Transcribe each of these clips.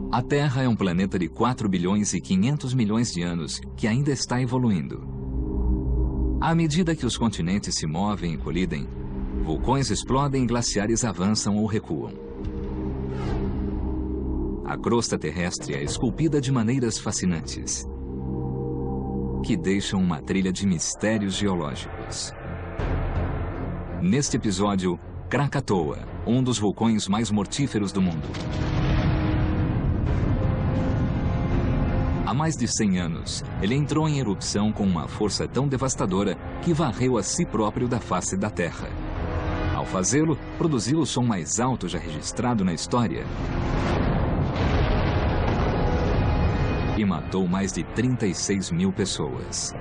A Terra é um planeta de 4 bilhões e 500 milhões de anos que ainda está evoluindo. À medida que os continentes se movem e colidem, vulcões explodem e glaciares avançam ou recuam. A crosta terrestre é esculpida de maneiras fascinantes, que deixam uma trilha de mistérios geológicos. Neste episódio, Krakatoa, um dos vulcões mais mortíferos do mundo. Há mais de 100 anos, ele entrou em erupção com uma força tão devastadora que varreu a si próprio da face da Terra. Ao fazê-lo, produziu o som mais alto já registrado na história e matou mais de 36 mil pessoas.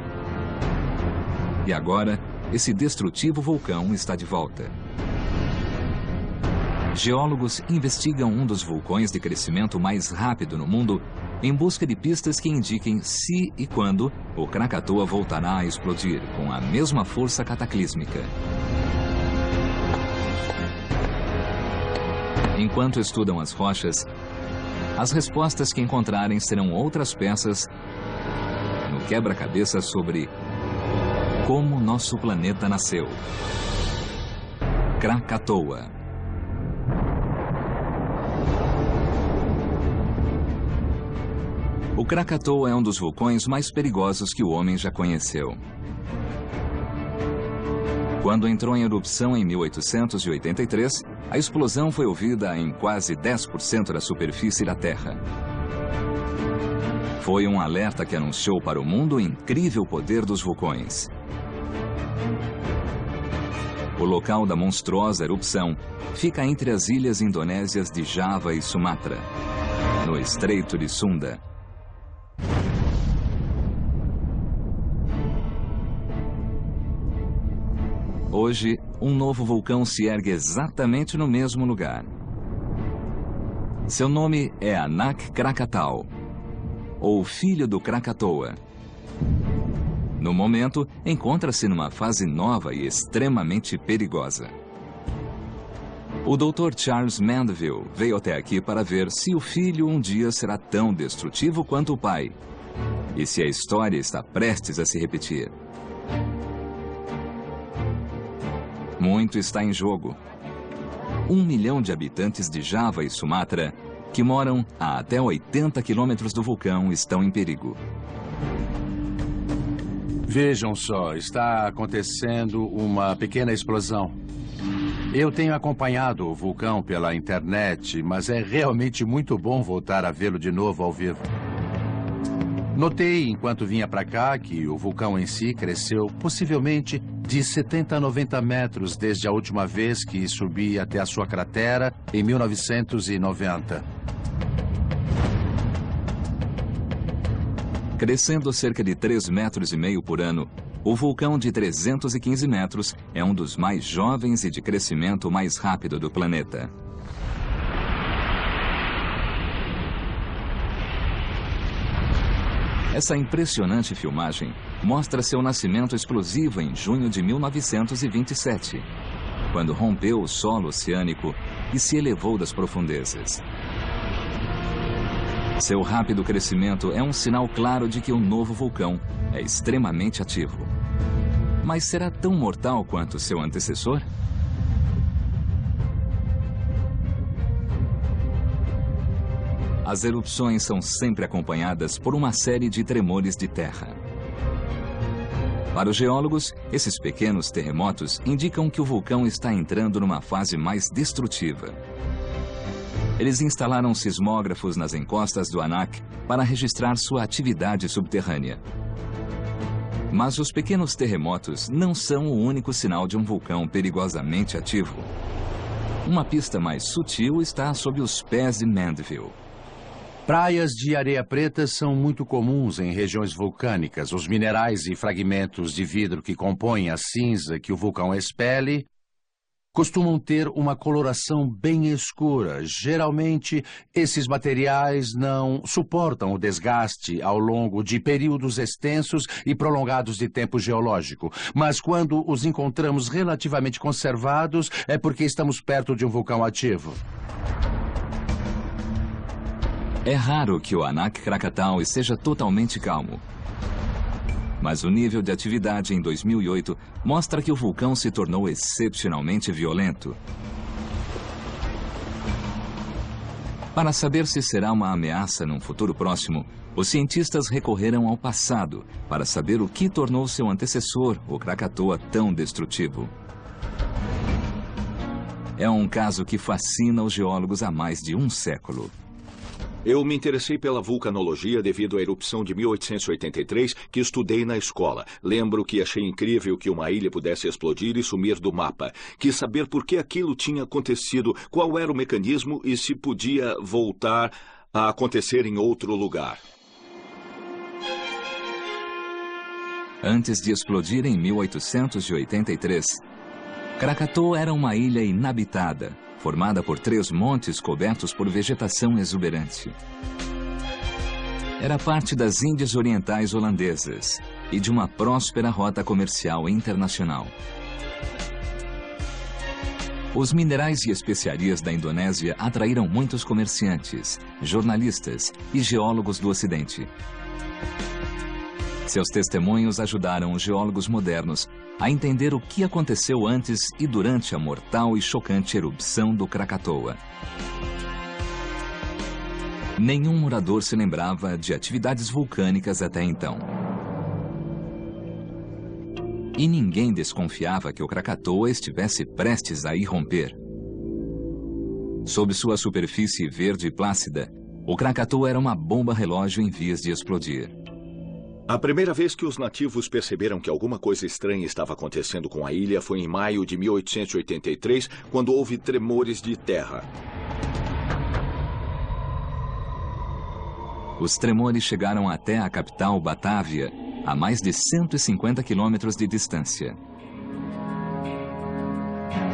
E agora, esse destrutivo vulcão está de volta. Geólogos investigam um dos vulcões de crescimento mais rápido no mundo em busca de pistas que indiquem se e quando o Krakatoa voltará a explodir com a mesma força cataclísmica. Enquanto estudam as rochas, as respostas que encontrarem serão outras peças no quebra-cabeça sobre como nosso planeta nasceu. Krakatoa. O Krakatoa é um dos vulcões mais perigosos que o homem já conheceu. Quando entrou em erupção em 1883, a explosão foi ouvida em quase 10% da superfície da Terra. Foi um alerta que anunciou para o mundo o incrível poder dos vulcões. O local da monstruosa erupção fica entre as ilhas indonésias de Java e Sumatra, no Estreito de Sunda. Hoje, um novo vulcão se ergue exatamente no mesmo lugar. Seu nome é Anak Krakatau, ou Filho do Krakatoa. No momento, encontra-se numa fase nova e extremamente perigosa. O Dr. Charles Mandeville veio até aqui para ver se o filho um dia será tão destrutivo quanto o pai, e se a história está prestes a se repetir. Muito está em jogo. 1 milhão de habitantes de Java e Sumatra, que moram a até 80 quilômetros do vulcão, estão em perigo. Vejam só, está acontecendo uma pequena explosão. Eu tenho acompanhado o vulcão pela internet, mas é realmente muito bom voltar a vê-lo de novo ao vivo. Notei, enquanto vinha para cá, que o vulcão em si cresceu possivelmente de 70 a 90 metros desde a última vez que subi até a sua cratera, em 1990. Crescendo cerca de 3,5 metros por ano, o vulcão de 315 metros é um dos mais jovens e de crescimento mais rápido do planeta. Essa impressionante filmagem mostra seu nascimento explosivo em junho de 1927, quando rompeu o solo oceânico e se elevou das profundezas. Seu rápido crescimento é um sinal claro de que o novo vulcão é extremamente ativo. Mas será tão mortal quanto seu antecessor? As erupções são sempre acompanhadas por uma série de tremores de terra. Para os geólogos, esses pequenos terremotos indicam que o vulcão está entrando numa fase mais destrutiva. Eles instalaram sismógrafos nas encostas do Anak para registrar sua atividade subterrânea. Mas os pequenos terremotos não são o único sinal de um vulcão perigosamente ativo. Uma pista mais sutil está sob os pés de Mandeville. Praias de areia preta são muito comuns em regiões vulcânicas. Os minerais e fragmentos de vidro que compõem a cinza que o vulcão expele costumam ter uma coloração bem escura. Geralmente, esses materiais não suportam o desgaste ao longo de períodos extensos e prolongados de tempo geológico. Mas quando os encontramos relativamente conservados, é porque estamos perto de um vulcão ativo. É raro que o Anak Krakatau esteja totalmente calmo. Mas o nível de atividade em 2008 mostra que o vulcão se tornou excepcionalmente violento. Para saber se será uma ameaça num futuro próximo, os cientistas recorreram ao passado para saber o que tornou seu antecessor, o Krakatoa, tão destrutivo. É um caso que fascina os geólogos há mais de um século. Eu me interessei pela vulcanologia devido à erupção de 1883 que estudei na escola. Lembro que achei incrível que uma ilha pudesse explodir e sumir do mapa. Quis saber por que aquilo tinha acontecido, qual era o mecanismo e se podia voltar a acontecer em outro lugar. Antes de explodir em 1883, Krakatoa era uma ilha inabitada, formada por 3 montes cobertos por vegetação exuberante. Era parte das Índias Orientais holandesas e de uma próspera rota comercial internacional. Os minerais e especiarias da Indonésia atraíram muitos comerciantes, jornalistas e geólogos do Ocidente. Seus testemunhos ajudaram os geólogos modernos a entender o que aconteceu antes e durante a mortal e chocante erupção do Krakatoa. Nenhum morador se lembrava de atividades vulcânicas até então. E ninguém desconfiava que o Krakatoa estivesse prestes a irromper. Sob sua superfície verde e plácida, o Krakatoa era uma bomba relógio em vias de explodir. A primeira vez que os nativos perceberam que alguma coisa estranha estava acontecendo com a ilha foi em maio de 1883, quando houve tremores de terra. Os tremores chegaram até a capital, Batávia, a mais de 150 quilômetros de distância.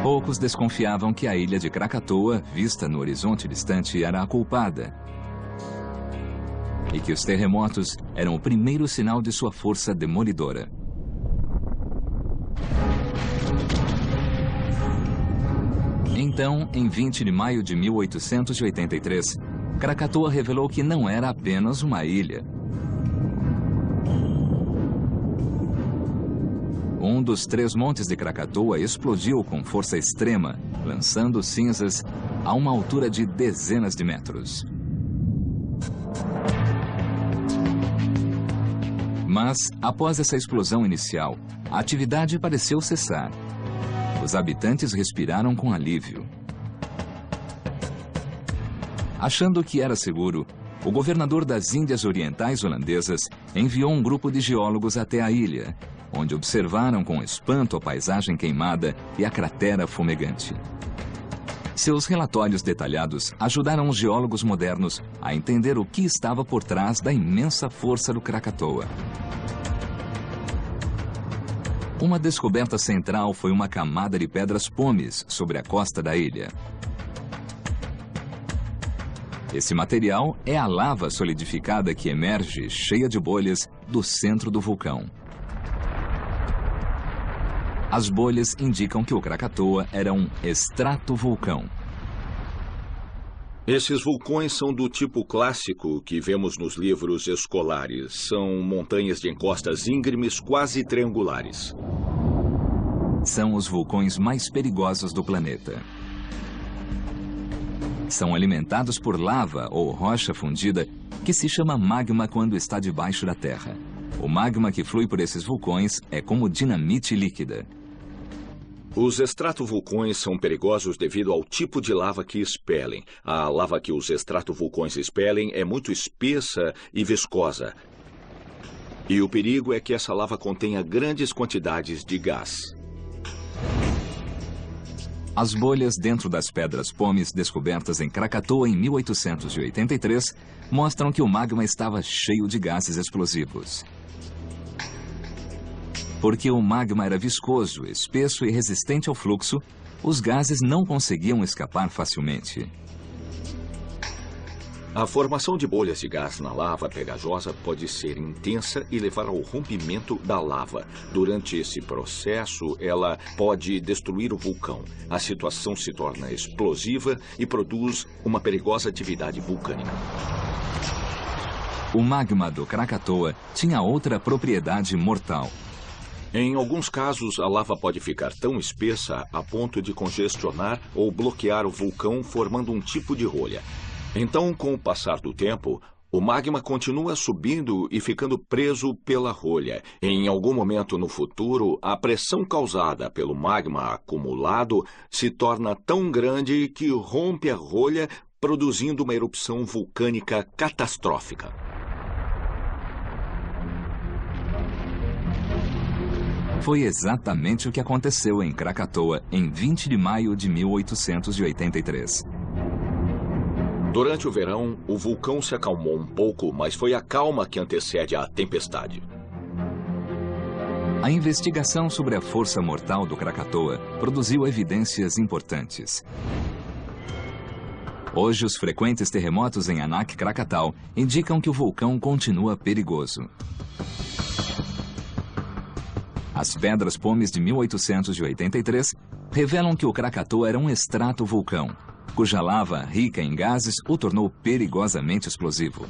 Poucos desconfiavam que a ilha de Krakatoa, vista no horizonte distante, era a culpada. E que os terremotos eram o primeiro sinal de sua força demolidora. Então, em 20 de maio de 1883, Krakatoa revelou que não era apenas uma ilha. Um dos 3 montes de Krakatoa explodiu com força extrema, lançando cinzas a uma altura de dezenas de metros. Mas, após essa explosão inicial, a atividade pareceu cessar. Os habitantes respiraram com alívio. Achando que era seguro, o governador das Índias Orientais holandesas enviou um grupo de geólogos até a ilha, onde observaram com espanto a paisagem queimada e a cratera fumegante. Seus relatórios detalhados ajudaram os geólogos modernos a entender o que estava por trás da imensa força do Krakatoa. Uma descoberta central foi uma camada de pedras pomes sobre a costa da ilha. Esse material é a lava solidificada que emerge, cheia de bolhas, do centro do vulcão. As bolhas indicam que o Krakatoa era um estratovulcão. Esses vulcões são do tipo clássico que vemos nos livros escolares. São montanhas de encostas íngremes, quase triangulares. São os vulcões mais perigosos do planeta. São alimentados por lava ou rocha fundida que se chama magma quando está debaixo da terra. O magma que flui por esses vulcões é como dinamite líquida. Os estratovulcões são perigosos devido ao tipo de lava que expelem. A lava que os estratovulcões expelem é muito espessa e viscosa. E o perigo é que essa lava contenha grandes quantidades de gás. As bolhas dentro das pedras pomes descobertas em Krakatoa em 1883 mostram que o magma estava cheio de gases explosivos. Porque o magma era viscoso, espesso e resistente ao fluxo, os gases não conseguiam escapar facilmente. A formação de bolhas de gás na lava pegajosa pode ser intensa e levar ao rompimento da lava. Durante esse processo, ela pode destruir o vulcão. A situação se torna explosiva e produz uma perigosa atividade vulcânica. O magma do Krakatoa tinha outra propriedade mortal. Em alguns casos, a lava pode ficar tão espessa a ponto de congestionar ou bloquear o vulcão, formando um tipo de rolha. Então, com o passar do tempo, o magma continua subindo e ficando preso pela rolha. Em algum momento no futuro, a pressão causada pelo magma acumulado se torna tão grande que rompe a rolha, produzindo uma erupção vulcânica catastrófica. Foi exatamente o que aconteceu em Krakatoa em 20 de maio de 1883. Durante o verão, o vulcão se acalmou um pouco, mas foi a calma que antecede a tempestade. A investigação sobre a força mortal do Krakatoa produziu evidências importantes. Hoje, os frequentes terremotos em Anak Krakatau indicam que o vulcão continua perigoso. As pedras pomes de 1883 revelam que o Krakatoa era um extrato-vulcão, cuja lava, rica em gases, o tornou perigosamente explosivo.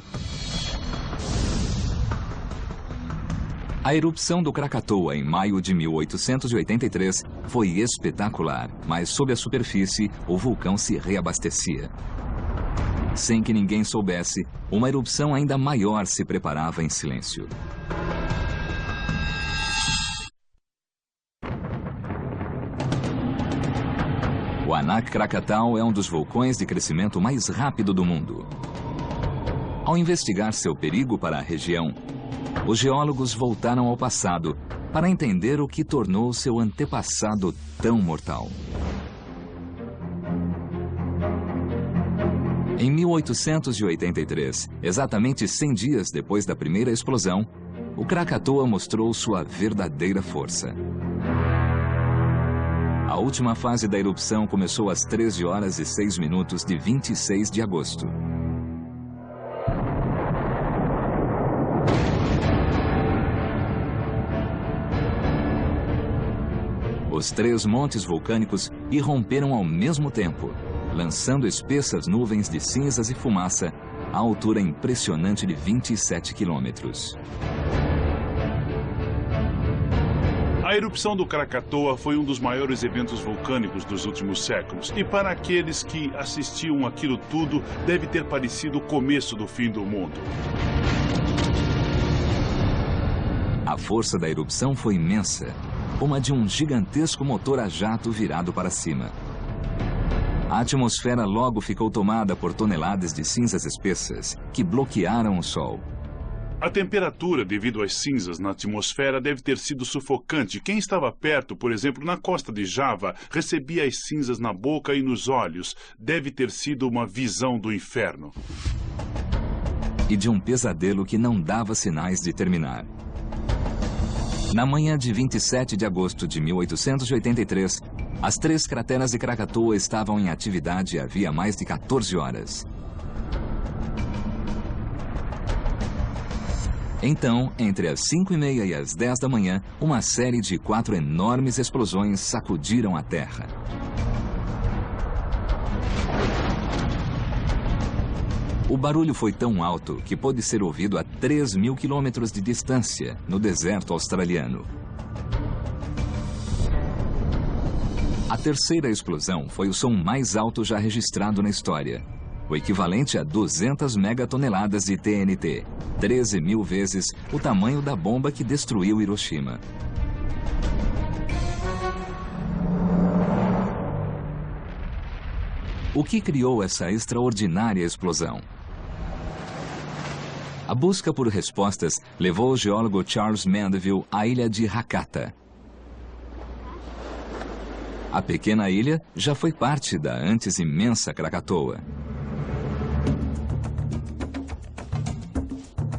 A erupção do Krakatoa em maio de 1883 foi espetacular, mas sob a superfície, o vulcão se reabastecia. Sem que ninguém soubesse, uma erupção ainda maior se preparava em silêncio. O Anak Krakatau é um dos vulcões de crescimento mais rápido do mundo. Ao investigar seu perigo para a região, os geólogos voltaram ao passado para entender o que tornou seu antepassado tão mortal. Em 1883, exatamente 100 dias depois da primeira explosão, o Krakatoa mostrou sua verdadeira força. A última fase da erupção começou às 13 horas e 6 minutos de 26 de agosto. Os 3 montes vulcânicos irromperam ao mesmo tempo, lançando espessas nuvens de cinzas e fumaça a altura impressionante de 27 quilômetros. A erupção do Krakatoa foi um dos maiores eventos vulcânicos dos últimos séculos. E para aqueles que assistiam aquilo tudo, deve ter parecido o começo do fim do mundo. A força da erupção foi imensa, como a de um gigantesco motor a jato virado para cima. A atmosfera logo ficou tomada por toneladas de cinzas espessas que bloquearam o sol. A temperatura, devido às cinzas na atmosfera, deve ter sido sufocante. Quem estava perto, por exemplo, na costa de Java, recebia as cinzas na boca e nos olhos. Deve ter sido uma visão do inferno. E de um pesadelo que não dava sinais de terminar. Na manhã de 27 de agosto de 1883, as 3 crateras de Krakatoa estavam em atividade havia mais de 14 horas. Então, entre as 5h30 e as 10 da manhã, uma série de 4 enormes explosões sacudiram a Terra. O barulho foi tão alto que pôde ser ouvido a 3.000 quilômetros de distância, no deserto australiano. A terceira explosão foi o som mais alto já registrado na história. O equivalente a 200 megatoneladas de TNT, 13.000 vezes o tamanho da bomba que destruiu Hiroshima. O que criou essa extraordinária explosão? A busca por respostas levou o geólogo Charles Mandeville à ilha de Hakata. A pequena ilha já foi parte da antes imensa Krakatoa.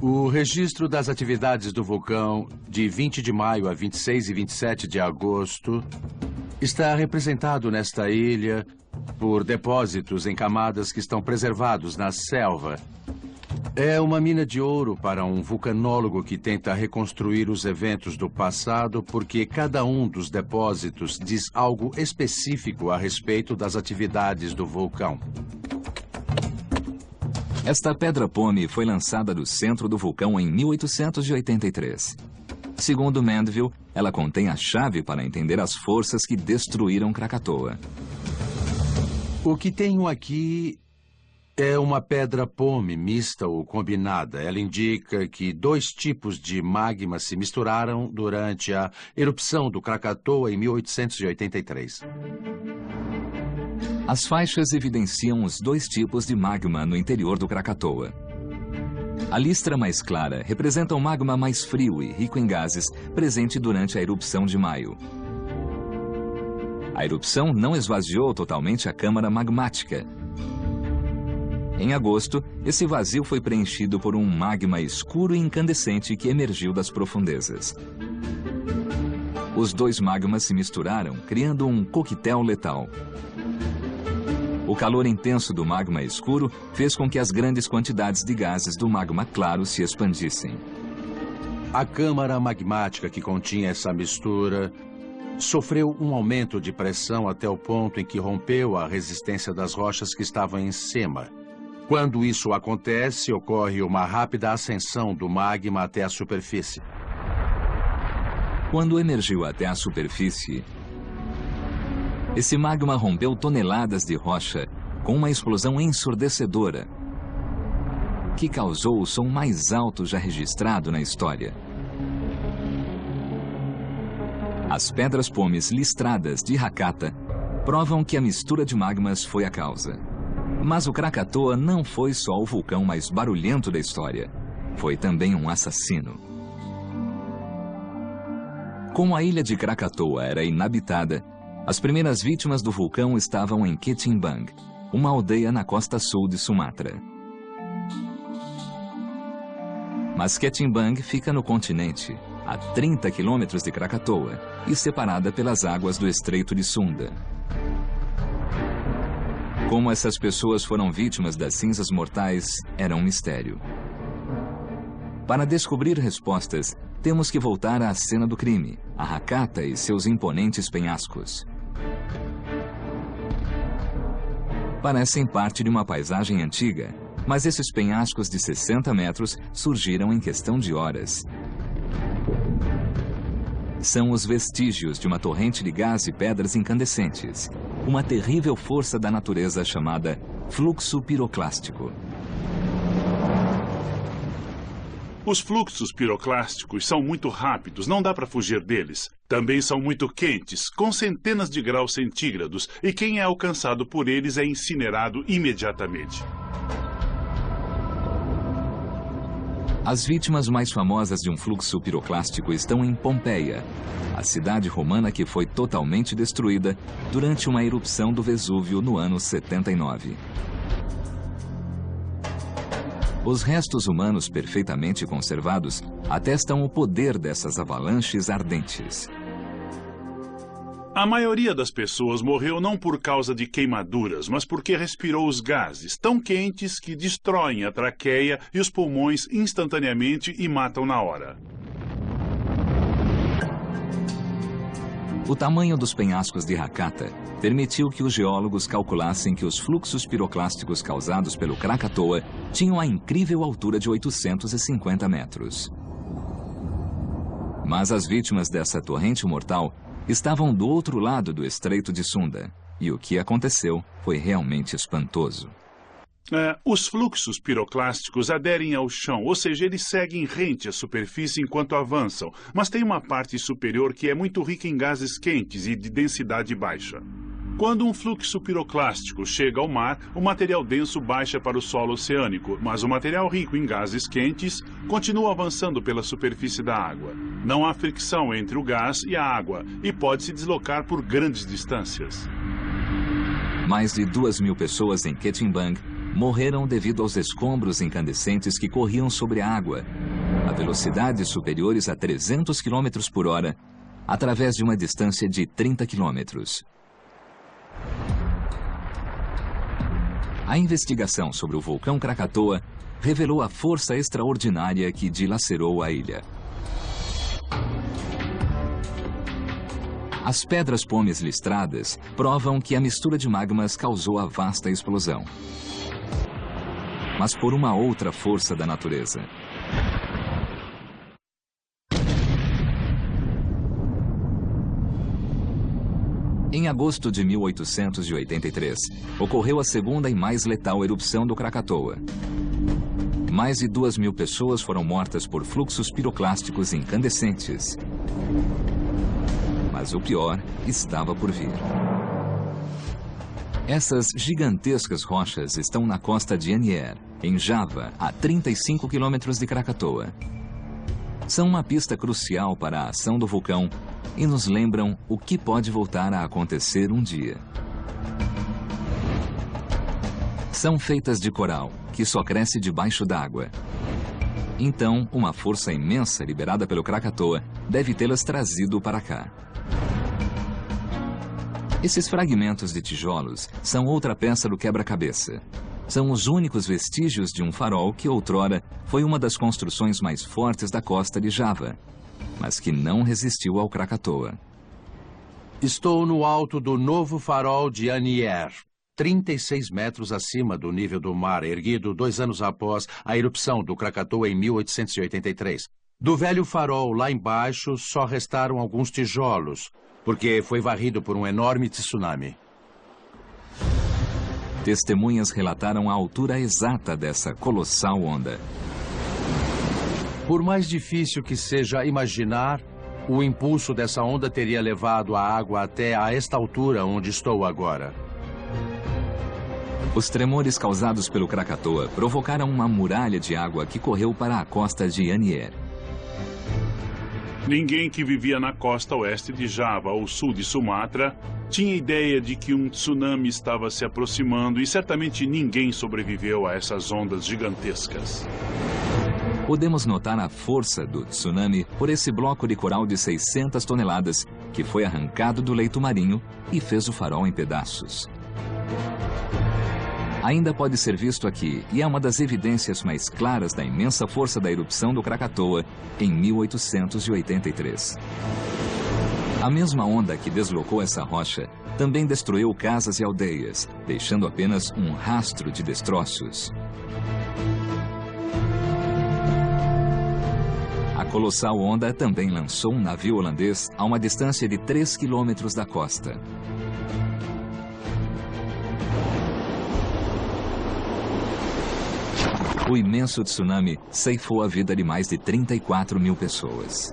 O registro das atividades do vulcão de 20 de maio a 26 e 27 de agosto está representado nesta ilha por depósitos em camadas que estão preservados na selva. É uma mina de ouro para um vulcanólogo que tenta reconstruir os eventos do passado, porque cada um dos depósitos diz algo específico a respeito das atividades do vulcão. Esta pedra-pome foi lançada do centro do vulcão em 1883. Segundo Mandeville, ela contém a chave para entender as forças que destruíram Krakatoa. O que tenho aqui é uma pedra-pome mista ou combinada. Ela indica que 2 tipos de magma se misturaram durante a erupção do Krakatoa em 1883. As faixas evidenciam os 2 tipos de magma no interior do Krakatoa. A listra mais clara representa o magma mais frio e rico em gases presente durante a erupção de maio. A erupção não esvaziou totalmente a câmara magmática. Em agosto, esse vazio foi preenchido por um magma escuro e incandescente que emergiu das profundezas. Os 2 magmas se misturaram, criando um coquetel letal. O calor intenso do magma escuro fez com que as grandes quantidades de gases do magma claro se expandissem. A câmara magmática que continha essa mistura sofreu um aumento de pressão até o ponto em que rompeu a resistência das rochas que estavam em cima. Quando isso acontece, ocorre uma rápida ascensão do magma até a superfície. Quando emergiu até a superfície, esse magma rompeu toneladas de rocha com uma explosão ensurdecedora, que causou o som mais alto já registrado na história. As pedras-pomes listradas de Hakata provam que a mistura de magmas foi a causa. Mas o Krakatoa não foi só o vulcão mais barulhento da história. Foi também um assassino. Como a ilha de Krakatoa era inabitada, as primeiras vítimas do vulcão estavam em Ketimbang, uma aldeia na costa sul de Sumatra. Mas Ketimbang fica no continente, a 30 quilômetros de Krakatoa e separada pelas águas do Estreito de Sunda. Como essas pessoas foram vítimas das cinzas mortais era um mistério. Para descobrir respostas, temos que voltar à cena do crime, a Hakata e seus imponentes penhascos. Parecem parte de uma paisagem antiga, mas esses penhascos de 60 metros surgiram em questão de horas. São os vestígios de uma torrente de gás e pedras incandescentes, uma terrível força da natureza chamada fluxo piroclástico. Os fluxos piroclásticos são muito rápidos, não dá para fugir deles. Também são muito quentes, com centenas de graus centígrados, e quem é alcançado por eles é incinerado imediatamente. As vítimas mais famosas de um fluxo piroclástico estão em Pompeia, a cidade romana que foi totalmente destruída durante uma erupção do Vesúvio no ano 79. Os restos humanos perfeitamente conservados atestam o poder dessas avalanches ardentes. A maioria das pessoas morreu não por causa de queimaduras, mas porque respirou os gases tão quentes que destroem a traqueia e os pulmões instantaneamente e matam na hora. O tamanho dos penhascos de Hakata permitiu que os geólogos calculassem que os fluxos piroclásticos causados pelo Krakatoa tinham a incrível altura de 850 metros. Mas as vítimas dessa torrente mortal estavam do outro lado do Estreito de Sunda, e o que aconteceu foi realmente espantoso. Os fluxos piroclásticos aderem ao chão, ou seja, eles seguem rente à superfície enquanto avançam, mas tem uma parte superior que é muito rica em gases quentes e de densidade baixa. Quando um fluxo piroclástico chega ao mar, o material denso baixa para o solo oceânico, mas o material rico em gases quentes continua avançando pela superfície da água. Não há fricção entre o gás e a água e pode se deslocar por grandes distâncias. Mais de 2.000 pessoas em Ketimbang morreram devido aos escombros incandescentes que corriam sobre a água, a velocidades superiores a 300 km por hora, através de uma distância de 30 km. A investigação sobre o vulcão Krakatoa revelou a força extraordinária que dilacerou a ilha. As pedras pomes listradas provam que a mistura de magmas causou a vasta explosão. Mas por uma outra força da natureza. Em agosto de 1883, ocorreu a segunda e mais letal erupção do Krakatoa. Mais de 2.000 pessoas foram mortas por fluxos piroclásticos incandescentes. Mas o pior estava por vir. Essas gigantescas rochas estão na costa de Anier, em Java, a 35 quilômetros de Krakatoa. São uma pista crucial para a ação do vulcão e nos lembram o que pode voltar a acontecer um dia. São feitas de coral, que só cresce debaixo d'água. Então, uma força imensa liberada pelo Krakatoa deve tê-las trazido para cá. Esses fragmentos de tijolos são outra peça do quebra-cabeça. São os únicos vestígios de um farol que outrora foi uma das construções mais fortes da costa de Java, mas que não resistiu ao Krakatoa. Estou no alto do novo farol de Anier, 36 metros acima do nível do mar, erguido 2 anos após a erupção do Krakatoa em 1883. Do velho farol lá embaixo só restaram alguns tijolos, porque foi varrido por um enorme tsunami. Testemunhas relataram a altura exata dessa colossal onda. Por mais difícil que seja imaginar, o impulso dessa onda teria levado a água até a esta altura onde estou agora. Os tremores causados pelo Krakatoa provocaram uma muralha de água que correu para a costa de Anier. Ninguém que vivia na costa oeste de Java ou sul de Sumatra tinha ideia de que um tsunami estava se aproximando e certamente ninguém sobreviveu a essas ondas gigantescas. Podemos notar a força do tsunami por esse bloco de coral de 600 toneladas que foi arrancado do leito marinho e fez o farol em pedaços. Ainda pode ser visto aqui e é uma das evidências mais claras da imensa força da erupção do Krakatoa em 1883. A mesma onda que deslocou essa rocha também destruiu casas e aldeias, deixando apenas um rastro de destroços. A colossal onda também lançou um navio holandês a uma distância de 3 quilômetros da costa. O imenso tsunami ceifou a vida de mais de 34.000 pessoas.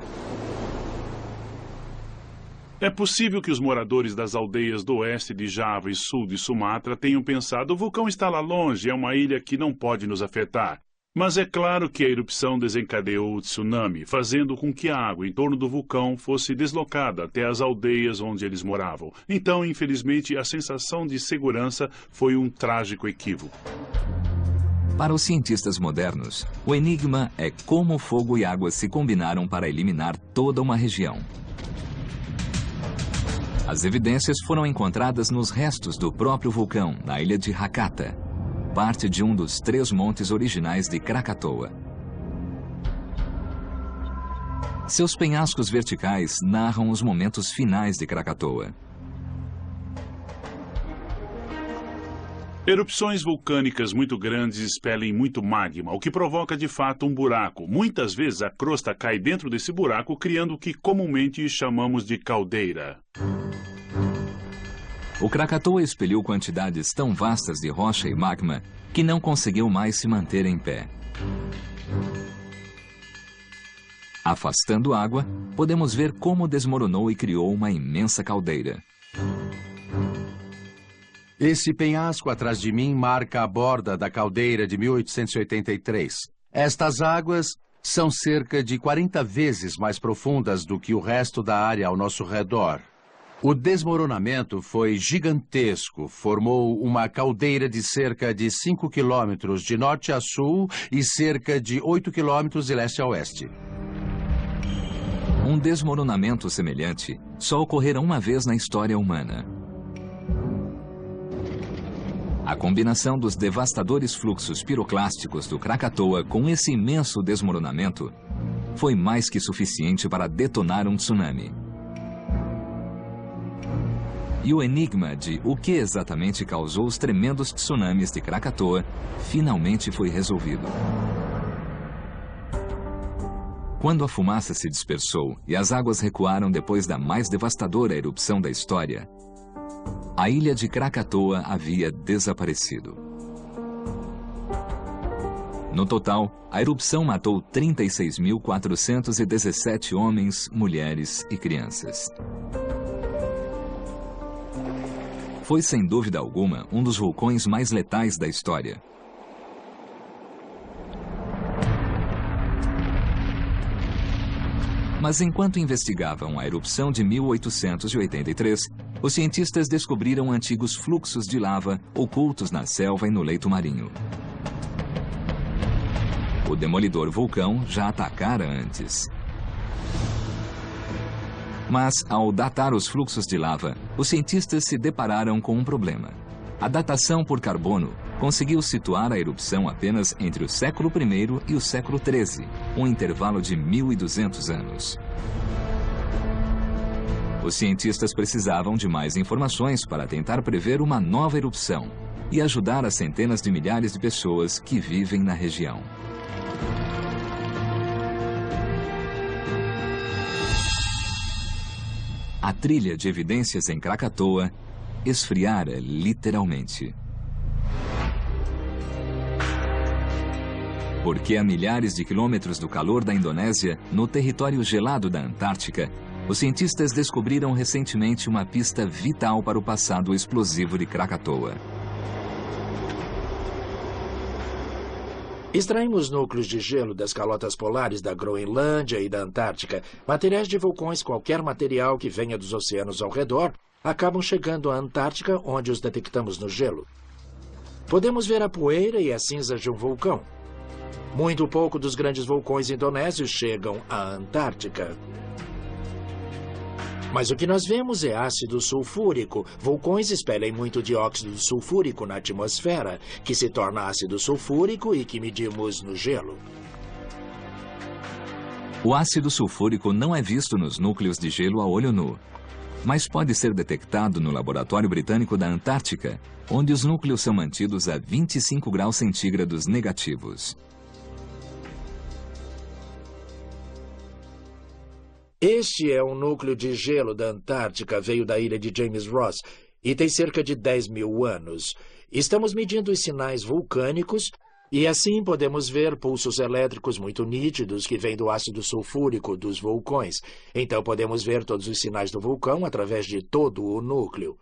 É possível que os moradores das aldeias do oeste de Java e sul de Sumatra tenham pensado: o vulcão está lá longe, é uma ilha que não pode nos afetar. Mas é claro que a erupção desencadeou o tsunami, fazendo com que a água em torno do vulcão fosse deslocada até as aldeias onde eles moravam. Então, infelizmente, a sensação de segurança foi um trágico equívoco. Para os cientistas modernos, o enigma é como fogo e água se combinaram para eliminar toda uma região. As evidências foram encontradas nos restos do próprio vulcão, na ilha de Hakata, parte de um dos 3 montes originais de Krakatoa. Seus penhascos verticais narram os momentos finais de Krakatoa. Erupções vulcânicas muito grandes expelem muito magma, o que provoca de fato um buraco. Muitas vezes a crosta cai dentro desse buraco, criando o que comumente chamamos de caldeira. O Krakatoa expeliu quantidades tão vastas de rocha e magma que não conseguiu mais se manter em pé. Afastando água, podemos ver como desmoronou e criou uma imensa caldeira. Esse penhasco atrás de mim marca a borda da caldeira de 1883. Estas águas são cerca de 40 vezes mais profundas do que o resto da área ao nosso redor. O desmoronamento foi gigantesco, formou uma caldeira de cerca de 5 quilômetros de norte a sul e cerca de 8 quilômetros de leste a oeste. Um desmoronamento semelhante só ocorrera uma vez na história humana. A combinação dos devastadores fluxos piroclásticos do Krakatoa com esse imenso desmoronamento foi mais que suficiente para detonar um tsunami. E o enigma de o que exatamente causou os tremendos tsunamis de Krakatoa finalmente foi resolvido. Quando a fumaça se dispersou e as águas recuaram depois da mais devastadora erupção da história, a ilha de Krakatoa havia desaparecido. No total, a erupção matou 36.417 homens, mulheres e crianças. Foi, sem dúvida alguma, um dos vulcões mais letais da história. Mas enquanto investigavam a erupção de 1883, os cientistas descobriram antigos fluxos de lava ocultos na selva e no leito marinho. O demolidor vulcão já atacara antes. Mas, ao datar os fluxos de lava, os cientistas se depararam com um problema. A datação por carbono conseguiu situar a erupção apenas entre o século I e o século XIII, um intervalo de 1.200 anos. Os cientistas precisavam de mais informações para tentar prever uma nova erupção e ajudar as centenas de milhares de pessoas que vivem na região. A trilha de evidências em Krakatoa esfriara literalmente. Porque a milhares de quilômetros do calor da Indonésia, no território gelado da Antártica, os cientistas descobriram recentemente uma pista vital para o passado explosivo de Krakatoa. Extraímos núcleos de gelo das calotas polares da Groenlândia e da Antártica. Materiais de vulcões, qualquer material que venha dos oceanos ao redor, acabam chegando à Antártica, onde os detectamos no gelo. Podemos ver a poeira e as cinzas de um vulcão. Muito pouco dos grandes vulcões indonésios chegam à Antártica. Mas o que nós vemos é ácido sulfúrico. Vulcões expelem muito dióxido sulfúrico na atmosfera, que se torna ácido sulfúrico e que medimos no gelo. O ácido sulfúrico não é visto nos núcleos de gelo a olho nu, mas pode ser detectado no Laboratório Britânico da Antártica, onde os núcleos são mantidos a 25 graus centígrados negativos. Este é um núcleo de gelo da Antártica, veio da ilha de James Ross e tem cerca de 10.000 anos. Estamos medindo os sinais vulcânicos e assim podemos ver pulsos elétricos muito nítidos que vêm do ácido sulfúrico dos vulcões. Então podemos ver todos os sinais do vulcão através de todo o núcleo.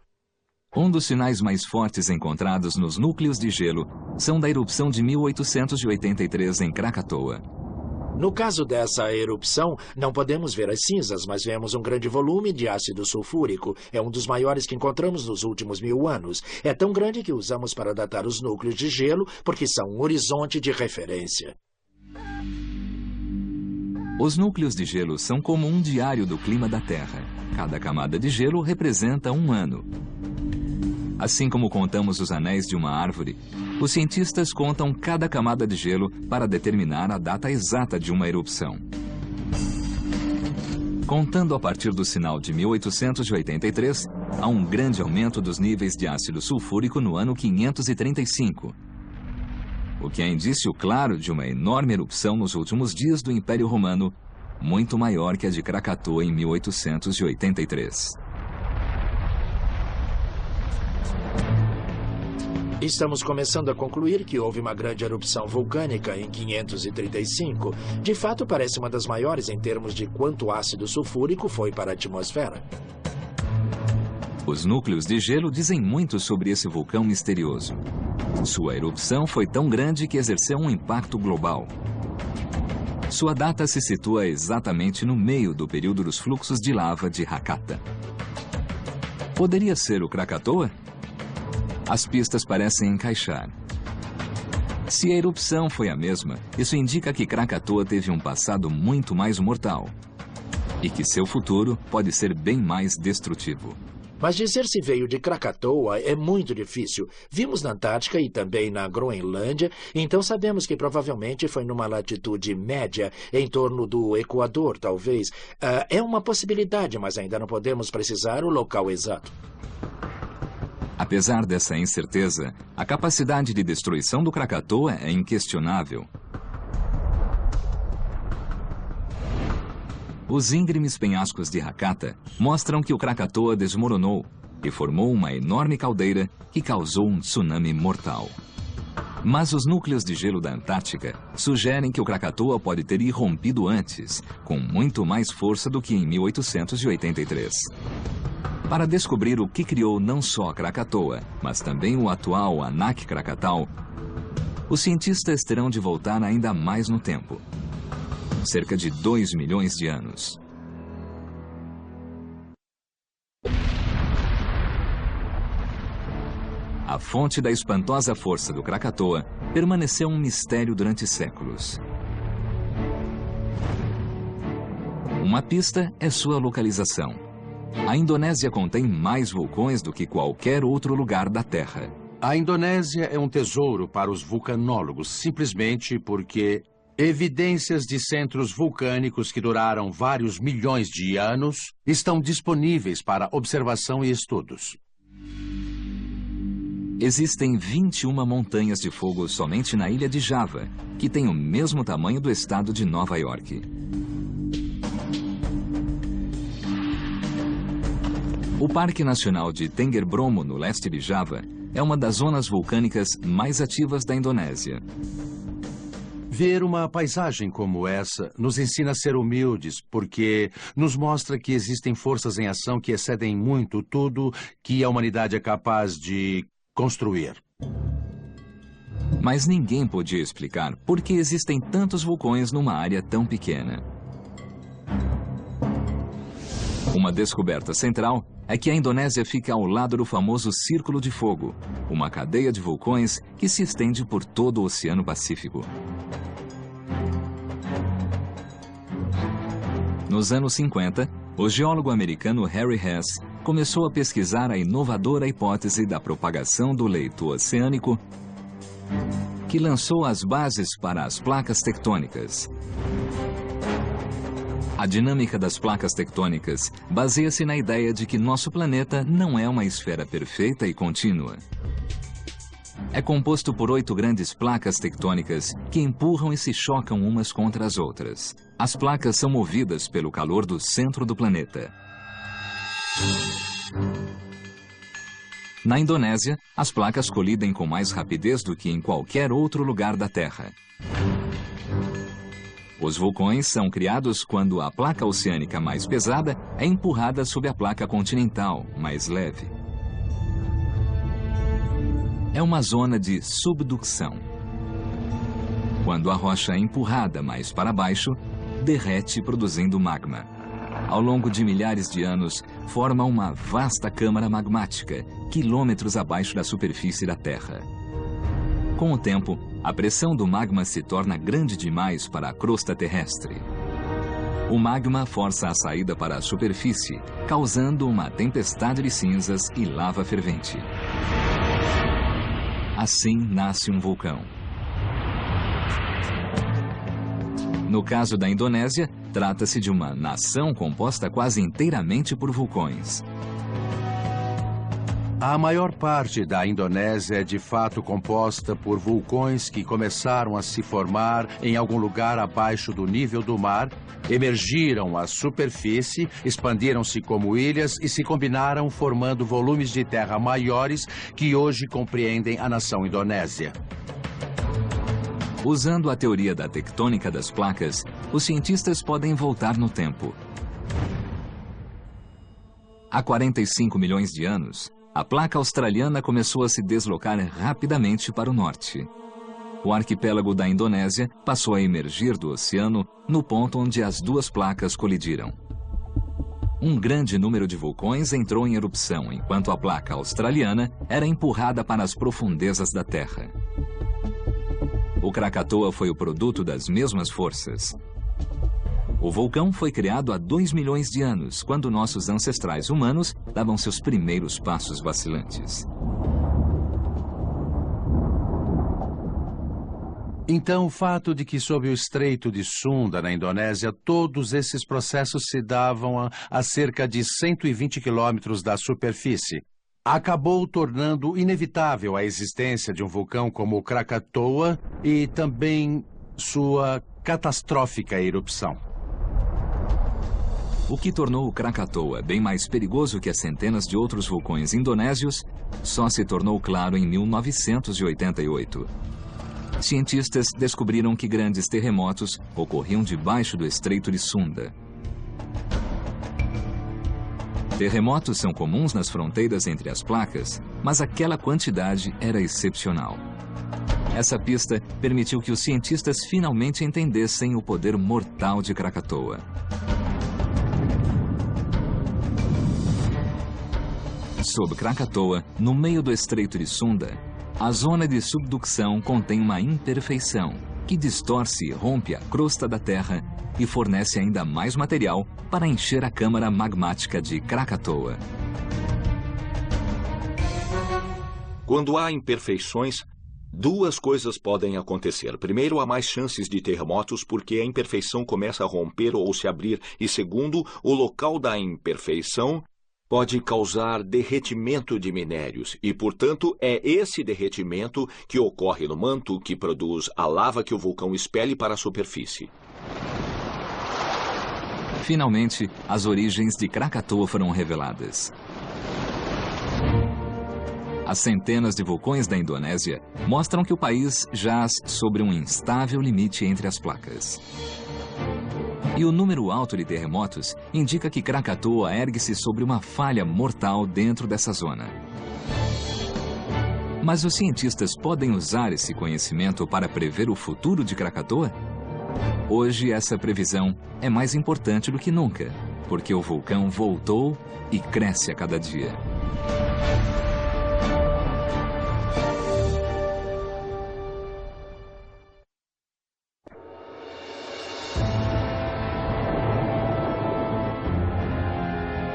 Um dos sinais mais fortes encontrados nos núcleos de gelo são da erupção de 1883 em Krakatoa. No caso dessa erupção, não podemos ver as cinzas, mas vemos um grande volume de ácido sulfúrico. É um dos maiores que encontramos nos últimos 1000 anos. É tão grande que usamos para datar os núcleos de gelo, porque são um horizonte de referência. Os núcleos de gelo são como um diário do clima da Terra. Cada camada de gelo representa um ano. Assim como contamos os anéis de uma árvore, os cientistas contam cada camada de gelo para determinar a data exata de uma erupção. Contando a partir do sinal de 1883, há um grande aumento dos níveis de ácido sulfúrico no ano 535, o que é indício claro de uma enorme erupção nos últimos dias do Império Romano, muito maior que a de Krakatoa em 1883. Estamos começando a concluir que houve uma grande erupção vulcânica em 535. De fato, parece uma das maiores em termos de quanto ácido sulfúrico foi para a atmosfera. Os núcleos de gelo dizem muito sobre esse vulcão misterioso. Sua erupção foi tão grande que exerceu um impacto global. Sua data se situa exatamente no meio do período dos fluxos de lava de Hakata. Poderia ser o Krakatoa? As pistas parecem encaixar. Se a erupção foi a mesma, isso indica que Krakatoa teve um passado muito mais mortal e que seu futuro pode ser bem mais destrutivo. Mas dizer se veio de Krakatoa é muito difícil. Vimos na Antártica e também na Groenlândia, então sabemos que provavelmente foi numa latitude média, em torno do Equador, talvez. É uma possibilidade, mas ainda não podemos precisar o local exato. Apesar dessa incerteza, a capacidade de destruição do Krakatoa é inquestionável. Os íngremes penhascos de Hakata mostram que o Krakatoa desmoronou e formou uma enorme caldeira que causou um tsunami mortal. Mas os núcleos de gelo da Antártica sugerem que o Krakatoa pode ter irrompido antes, com muito mais força do que em 1883. Para descobrir o que criou não só Krakatoa, mas também o atual Anak Krakatau, os cientistas terão de voltar ainda mais no tempo. Cerca de 2 milhões de anos. A fonte da espantosa força do Krakatoa permaneceu um mistério durante séculos. Uma pista é sua localização. A Indonésia contém mais vulcões do que qualquer outro lugar da Terra. A Indonésia é um tesouro para os vulcanólogos, simplesmente porque evidências de centros vulcânicos que duraram vários milhões de anos estão disponíveis para observação e estudos. Existem 21 montanhas de fogo somente na ilha de Java, que tem o mesmo tamanho do estado de Nova York. O Parque Nacional de Tengger Bromo, no leste de Java, é uma das zonas vulcânicas mais ativas da Indonésia. Ver uma paisagem como essa nos ensina a ser humildes, porque nos mostra que existem forças em ação que excedem muito tudo que a humanidade é capaz de construir. Mas ninguém podia explicar por que existem tantos vulcões numa área tão pequena. Uma descoberta central é que a Indonésia fica ao lado do famoso Círculo de Fogo, uma cadeia de vulcões que se estende por todo o Oceano Pacífico. Nos anos 50, o geólogo americano Harry Hess começou a pesquisar a inovadora hipótese da propagação do leito oceânico, que lançou as bases para as placas tectônicas. A dinâmica das placas tectônicas baseia-se na ideia de que nosso planeta não é uma esfera perfeita e contínua. É composto por 8 grandes placas tectônicas que empurram e se chocam umas contra as outras. As placas são movidas pelo calor do centro do planeta. Na Indonésia, as placas colidem com mais rapidez do que em qualquer outro lugar da Terra. Os vulcões são criados quando a placa oceânica mais pesada é empurrada sob a placa continental, mais leve. É uma zona de subducção. Quando a rocha é empurrada mais para baixo, derrete produzindo magma. Ao longo de milhares de anos, forma uma vasta câmara magmática, quilômetros abaixo da superfície da Terra. Com o tempo, a pressão do magma se torna grande demais para a crosta terrestre. O magma força a saída para a superfície, causando uma tempestade de cinzas e lava fervente. Assim nasce um vulcão. No caso da Indonésia, trata-se de uma nação composta quase inteiramente por vulcões. A maior parte da Indonésia é de fato composta por vulcões que começaram a se formar em algum lugar abaixo do nível do mar, emergiram à superfície, expandiram-se como ilhas e se combinaram formando volumes de terra maiores que hoje compreendem a nação indonésia. Usando a teoria da tectônica das placas, os cientistas podem voltar no tempo. Há 45 milhões de anos, a placa australiana começou a se deslocar rapidamente para o norte. O arquipélago da Indonésia passou a emergir do oceano no ponto onde as duas placas colidiram. Um grande número de vulcões entrou em erupção, enquanto a placa australiana era empurrada para as profundezas da Terra. O Krakatoa foi o produto das mesmas forças. O vulcão foi criado há 2 milhões de anos, quando nossos ancestrais humanos davam seus primeiros passos vacilantes. Então, o fato de que sob o Estreito de Sunda, na Indonésia, todos esses processos se davam a cerca de 120 quilômetros da superfície, acabou tornando inevitável a existência de um vulcão como o Krakatoa e também sua catastrófica erupção. O que tornou o Krakatoa bem mais perigoso que as centenas de outros vulcões indonésios só se tornou claro em 1988. Cientistas descobriram que grandes terremotos ocorriam debaixo do Estreito de Sunda. Terremotos são comuns nas fronteiras entre as placas, mas aquela quantidade era excepcional. Essa pista permitiu que os cientistas finalmente entendessem o poder mortal de Krakatoa. Sob Krakatoa, no meio do Estreito de Sunda, a zona de subducção contém uma imperfeição que distorce e rompe a crosta da Terra e fornece ainda mais material para encher a câmara magmática de Krakatoa. Quando há imperfeições, duas coisas podem acontecer. Primeiro, há mais chances de terremotos porque a imperfeição começa a romper ou se abrir. E segundo, o local da imperfeição pode causar derretimento de minérios e, portanto, é esse derretimento que ocorre no manto que produz a lava que o vulcão expele para a superfície. Finalmente, as origens de Krakatoa foram reveladas. As centenas de vulcões da Indonésia mostram que o país jaz sobre um instável limite entre as placas. E o número alto de terremotos indica que Krakatoa ergue-se sobre uma falha mortal dentro dessa zona. Mas os cientistas podem usar esse conhecimento para prever o futuro de Krakatoa? Hoje, essa previsão é mais importante do que nunca, porque o vulcão voltou e cresce a cada dia.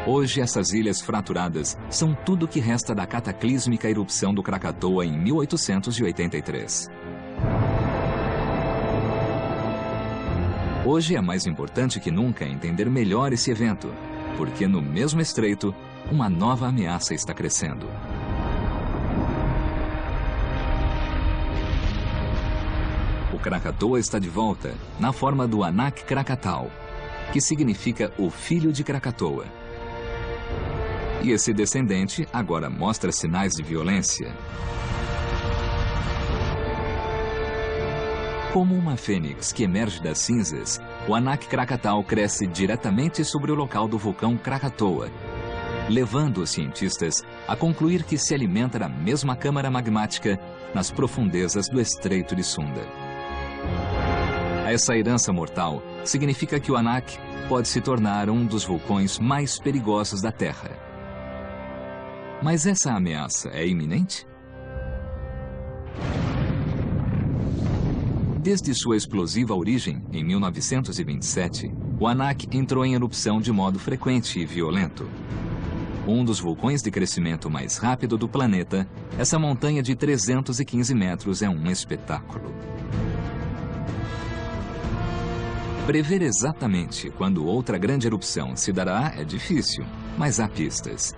Hoje, essas ilhas fraturadas são tudo o que resta da cataclísmica erupção do Krakatoa em 1883. Hoje é mais importante que nunca entender melhor esse evento, porque no mesmo estreito, uma nova ameaça está crescendo. O Krakatoa está de volta, na forma do Anak Krakatau, que significa o filho de Krakatoa. E esse descendente agora mostra sinais de violência. Como uma fênix que emerge das cinzas, o Anak Krakatau cresce diretamente sobre o local do vulcão Krakatoa, levando os cientistas a concluir que se alimenta da mesma câmara magmática nas profundezas do Estreito de Sunda. Essa herança mortal significa que o Anak pode se tornar um dos vulcões mais perigosos da Terra. Mas essa ameaça é iminente? Desde sua explosiva origem, em 1927, o Anak entrou em erupção de modo frequente e violento. Um dos vulcões de crescimento mais rápido do planeta, essa montanha de 315 metros é um espetáculo. Prever exatamente quando outra grande erupção se dará é difícil, mas há pistas.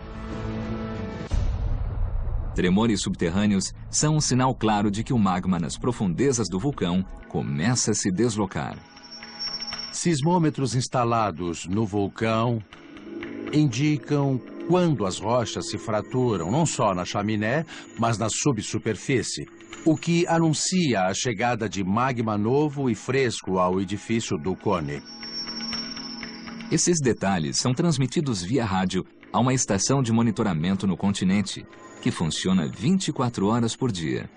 Tremores subterrâneos são um sinal claro de que o magma nas profundezas do vulcão começa a se deslocar. Sismômetros instalados no vulcão indicam quando as rochas se fraturam, não só na chaminé, mas na subsuperfície, o que anuncia a chegada de magma novo e fresco ao edifício do cone. Esses detalhes são transmitidos via rádio a uma estação de monitoramento no continente, que funciona 24 horas por dia.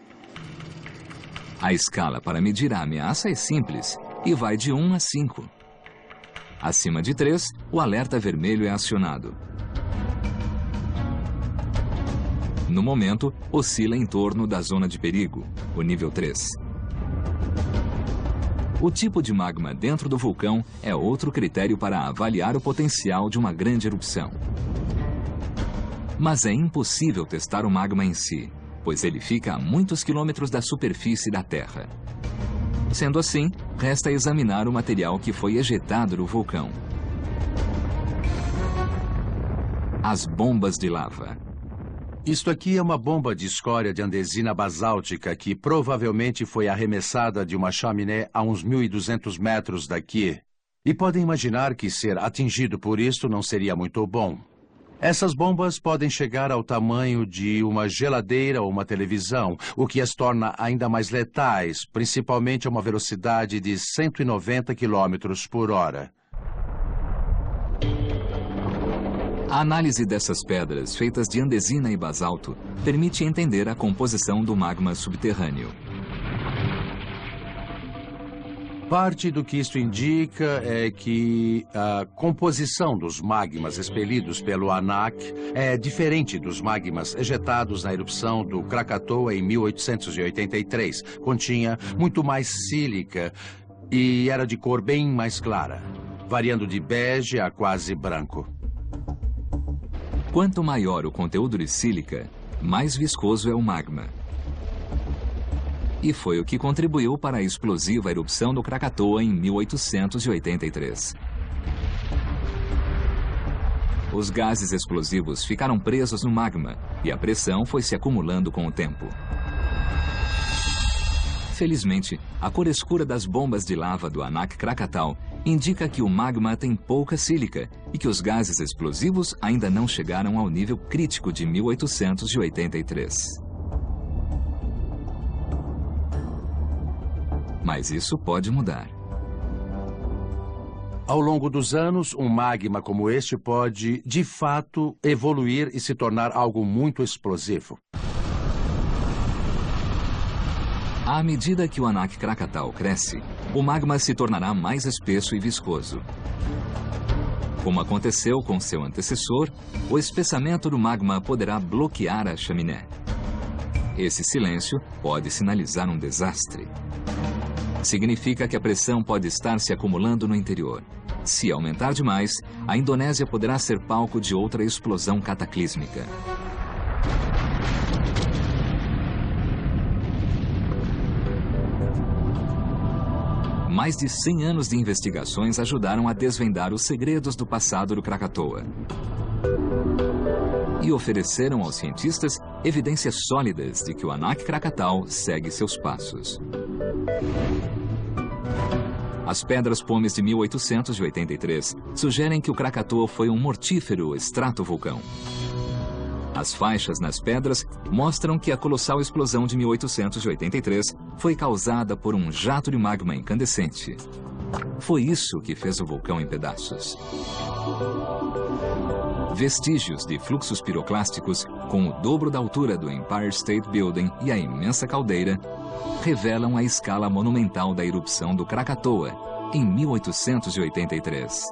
A escala para medir a ameaça é simples e vai de 1 a 5. Acima de 3, o alerta vermelho é acionado. No momento, oscila em torno da zona de perigo, o nível 3. O tipo de magma dentro do vulcão é outro critério para avaliar o potencial de uma grande erupção. Mas é impossível testar o magma em si, pois ele fica a muitos quilômetros da superfície da Terra. Sendo assim, resta examinar o material que foi ejetado do vulcão. As bombas de lava. Isto aqui é uma bomba de escória de andesina basáltica que provavelmente foi arremessada de uma chaminé a uns 1.200 metros daqui. E podem imaginar que ser atingido por isto não seria muito bom. Essas bombas podem chegar ao tamanho de uma geladeira ou uma televisão, o que as torna ainda mais letais, principalmente a uma velocidade de 190 km por hora. A análise dessas pedras, feitas de andesina e basalto, permite entender a composição do magma subterrâneo. Parte do que isto indica é que a composição dos magmas expelidos pelo Anak é diferente dos magmas ejetados na erupção do Krakatoa em 1883. Continha muito mais sílica e era de cor bem mais clara, variando de bege a quase branco. Quanto maior o conteúdo de sílica, mais viscoso é o magma. E foi o que contribuiu para a explosiva erupção do Krakatoa em 1883. Os gases explosivos ficaram presos no magma e a pressão foi se acumulando com o tempo. Felizmente, a cor escura das bombas de lava do Anak Krakatau indica que o magma tem pouca sílica e que os gases explosivos ainda não chegaram ao nível crítico de 1883. Mas isso pode mudar. Ao longo dos anos, um magma como este pode, de fato, evoluir e se tornar algo muito explosivo. À medida que o Anak Krakatau cresce, o magma se tornará mais espesso e viscoso. Como aconteceu com seu antecessor, o espessamento do magma poderá bloquear a chaminé. Esse silêncio pode sinalizar um desastre. Significa que a pressão pode estar se acumulando no interior. Se aumentar demais, a Indonésia poderá ser palco de outra explosão cataclísmica. Mais de 100 anos de investigações ajudaram a desvendar os segredos do passado do Krakatoa. E ofereceram aos cientistas evidências sólidas de que o Anak Krakatau segue seus passos. As pedras pomes de 1883 sugerem que o Krakatoa foi um mortífero estratovulcão. As faixas nas pedras mostram que a colossal explosão de 1883 foi causada por um jato de magma incandescente. Foi isso que fez o vulcão em pedaços. Vestígios de fluxos piroclásticos com o dobro da altura do Empire State Building e a imensa caldeira revelam a escala monumental da erupção do Krakatoa em 1883.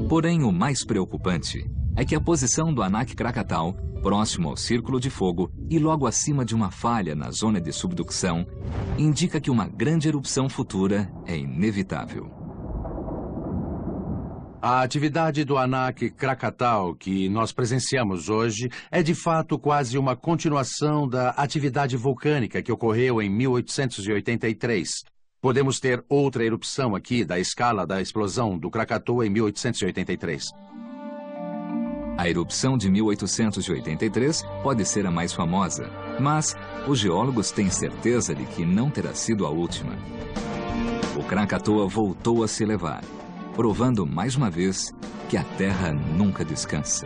Porém, o mais preocupante é que a posição do Anak Krakatau, próximo ao Círculo de Fogo e logo acima de uma falha na zona de subducção, indica que uma grande erupção futura é inevitável. A atividade do Anak Krakatau que nós presenciamos hoje é de fato quase uma continuação da atividade vulcânica que ocorreu em 1883. Podemos ter outra erupção aqui da escala da explosão do Krakatoa em 1883. A erupção de 1883 pode ser a mais famosa, mas os geólogos têm certeza de que não terá sido a última. O Krakatoa voltou a se elevar, provando mais uma vez que a Terra nunca descansa.